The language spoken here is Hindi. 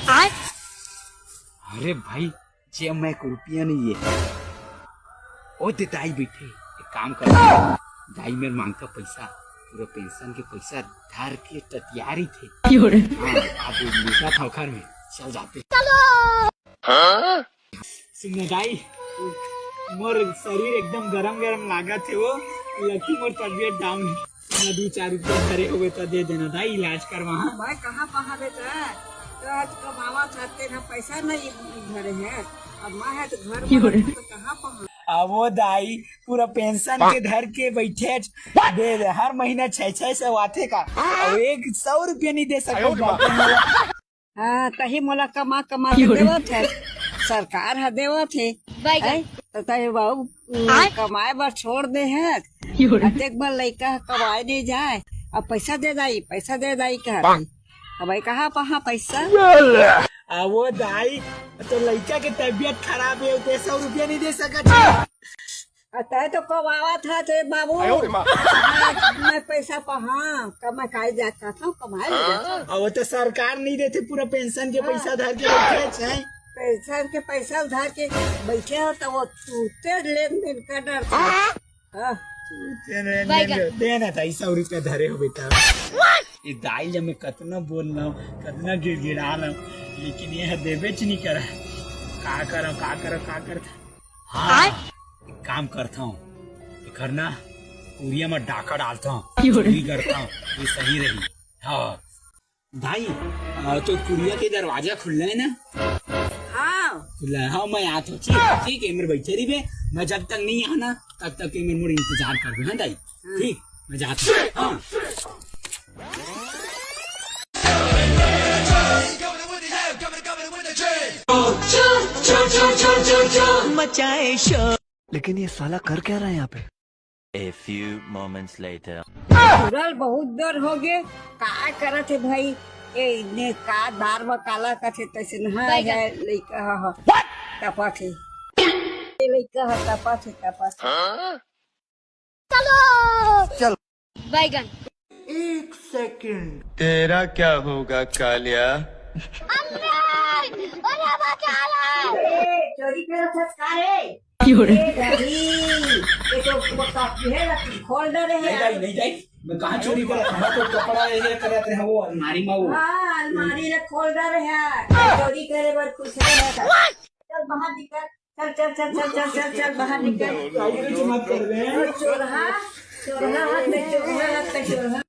अरे भाई जे मैं रुपया नहीं है ओ दे दाई बैठे एक काम कर दाई मेरे मांग का पैसा पूरा पेंशन के पैसा धार के तैयारी थे। अब लूटा था घर में चल जाते सुन दाई मोर शरीर एकदम गरम गरम लागा थे वो लकी मोर तबियत डाउन है 2-4 रुपये भरे हुए तो दे देना था इलाज कर वहाँ भाई कहाँ पहाँ देता तो आज कमावा चाहते ना पैसा नहीं भरे है अब माँ है तो घर में तो कहाँ पहाँ अब वो दाई पूरा पेंशन के धर के बैठे दे हर महीना 600 आते का और 100 रुपया नहीं दे सकते। हाँ तही मोला कमा कमा के देवत है सरकार है देवत है तो तही बाबू कमाए बर छोड़ दे है एक बार लड़का कमाए नहीं जाए अब पैसा दे दाई कहा अब भाई कहाँ पहाँ पैसा वो दाई तो लड़का के तबीयत खराब है 100 रुपया नहीं दे सकता तय तो कमावा था थे बाबू मैं पैसा पहाँ कमा खाई जाता था कमाए वो तो सरकार नहीं देते पूरा पेंशन के पैसा धर के बैठे हैं पेंशन के पैसा उधार के बैठे हो तो वो टूटे लेन देन का डर था देना था 100 रुपया धरे हो बेटा ये दाई जब मैं कतना बोल रहा हूँ कतना गिड़ा रहा हूँ लेकिन ये देवे नहीं करा का कर हाँ काम करता हूँ घर ना पूरिया में डाका डालता हूँ चोरी करता हूँ ये सही रही। हाँ भाई तो कुरिया के दरवाजा खुल है ना खुला है। हाँ मैं आता हूँ ठीक है मेरे बैठे रही मैं जब तक नहीं आना तब तक मेरे इंतजार कर दो। हाँ दाई ठीक मैं जाता हूँ। मचाए शोर लेकिन ये साला कर क्या रहा है यहाँ पे। A few moments later. बहुत देर हो गए का करत है भाई ने का दार में काला कथे तैसे नहा है लइका तपा थे लइका तपा थे चल बैगन 1 सेकंड तेरा क्या होगा कालिया? चोरी कर खोल डरे है नहीं जाए मैं कहाँ चोरी करा तो कपड़ा ये करते हैं वो अलमारी में वो अलमारी रे खोल डरे है चोरी करे बर कुछ है चल बाहर निकल चल बाहर निकल मत कर रहे चोरहा हाथ में चोरहा